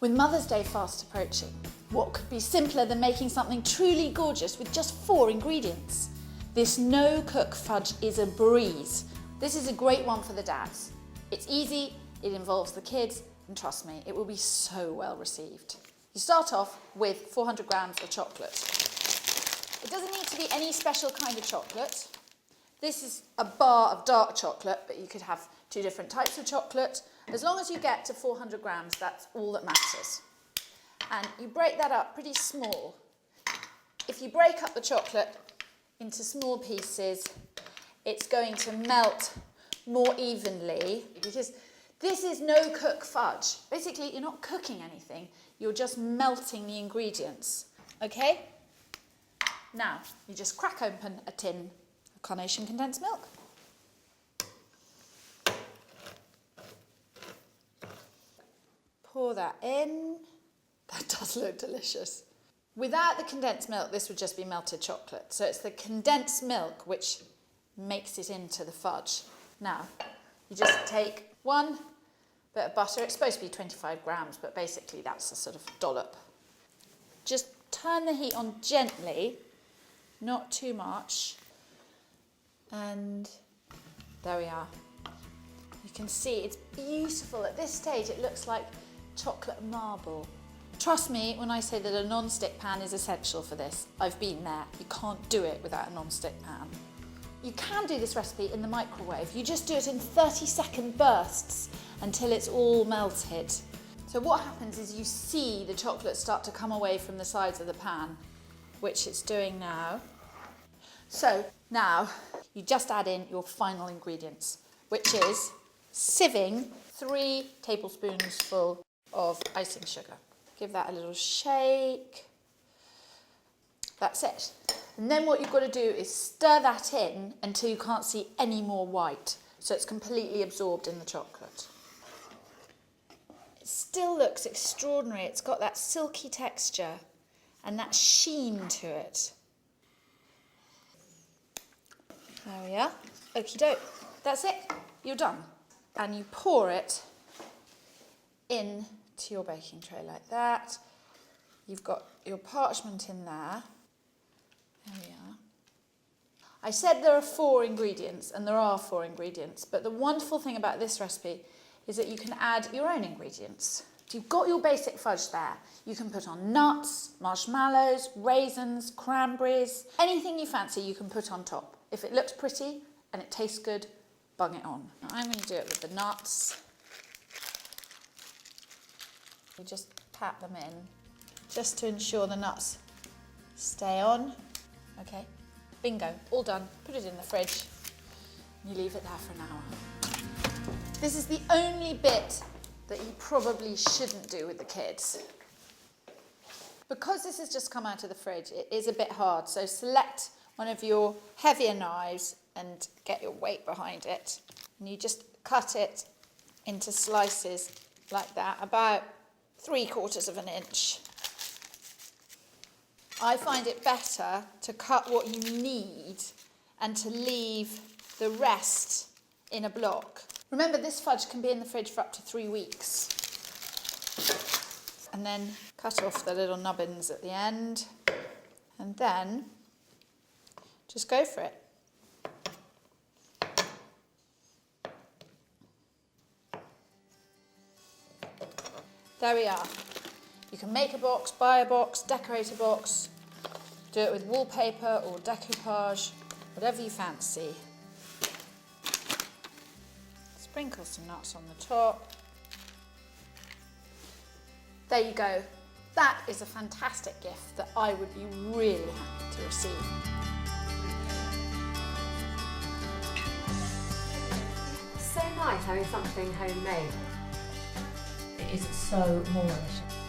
With Mother's Day fast approaching, what could be simpler than making something truly gorgeous with just 4 ingredients? This no-cook fudge is a breeze. This is a great one for the dads. It's easy, it involves the kids, and trust me, it will be so well received. You start off with 400 grams of chocolate. It doesn't need to be any special kind of chocolate. This is a bar of dark chocolate, but you could have 2 different types of chocolate. As long as you get to 400 grams, that's all that matters. And you break that up pretty small. If you break up the chocolate into small pieces, it's going to melt more evenly, because this is no-cook fudge. Basically, you're not cooking anything, you're just melting the ingredients, okay? Now, you just crack open a tin of Carnation Condensed Milk. Pour that in. That does look delicious. Without the condensed milk, this would just be melted chocolate. So it's the condensed milk which makes it into the fudge. Now, you just take 1 bit of butter. It's supposed to be 25 grams, but basically that's a sort of dollop. Just turn the heat on gently, not too much. And there we are. You can see it's beautiful. At this stage, it looks like chocolate marble. Trust me when I say that a non-stick pan is essential for this. I've been there. You can't do it without a non-stick pan. You can do this recipe in the microwave. You just do it in 30-second bursts until it's all melted. So what happens is you see the chocolate start to come away from the sides of the pan, which it's doing now. So now you just add in your final ingredients, which is sieving 3 tablespoons full of icing sugar. Give that a little shake. That's it. And then what you've got to do is stir that in until you can't see any more white, so it's completely absorbed in the chocolate. It still looks extraordinary. It's got that silky texture and that sheen to it. There we are. Okie doke. That's it. You're done. And you pour it in to your baking tray like that. You've got your parchment in there. There we are. I said there are 4 ingredients, and there are 4 ingredients, but the wonderful thing about this recipe is that you can add your own ingredients. So you've got your basic fudge there. You can put on nuts, marshmallows, raisins, cranberries, anything you fancy you can put on top. If it looks pretty and it tastes good, bung it on. Now I'm going to do it with the nuts. You just pat them in, just to ensure the nuts stay on. Okay, bingo, all done. Put it in the fridge. You leave it there for an hour. This is the only bit that you probably shouldn't do with the kids. Because this has just come out of the fridge, it is a bit hard, so select one of your heavier knives and get your weight behind it. And you just cut it into slices like that, about 3/4 of an inch. I find it better to cut what you need and to leave the rest in a block. Remember, this fudge can be in the fridge for up to 3 weeks. And then cut off the little nubbins at the end, and then just go for it. There we are. You can make a box, buy a box, decorate a box, do it with wallpaper or decoupage, whatever you fancy. Sprinkle some nuts on the top. There you go. That is a fantastic gift that I would be really happy to receive. So nice having something homemade. It is so moorish.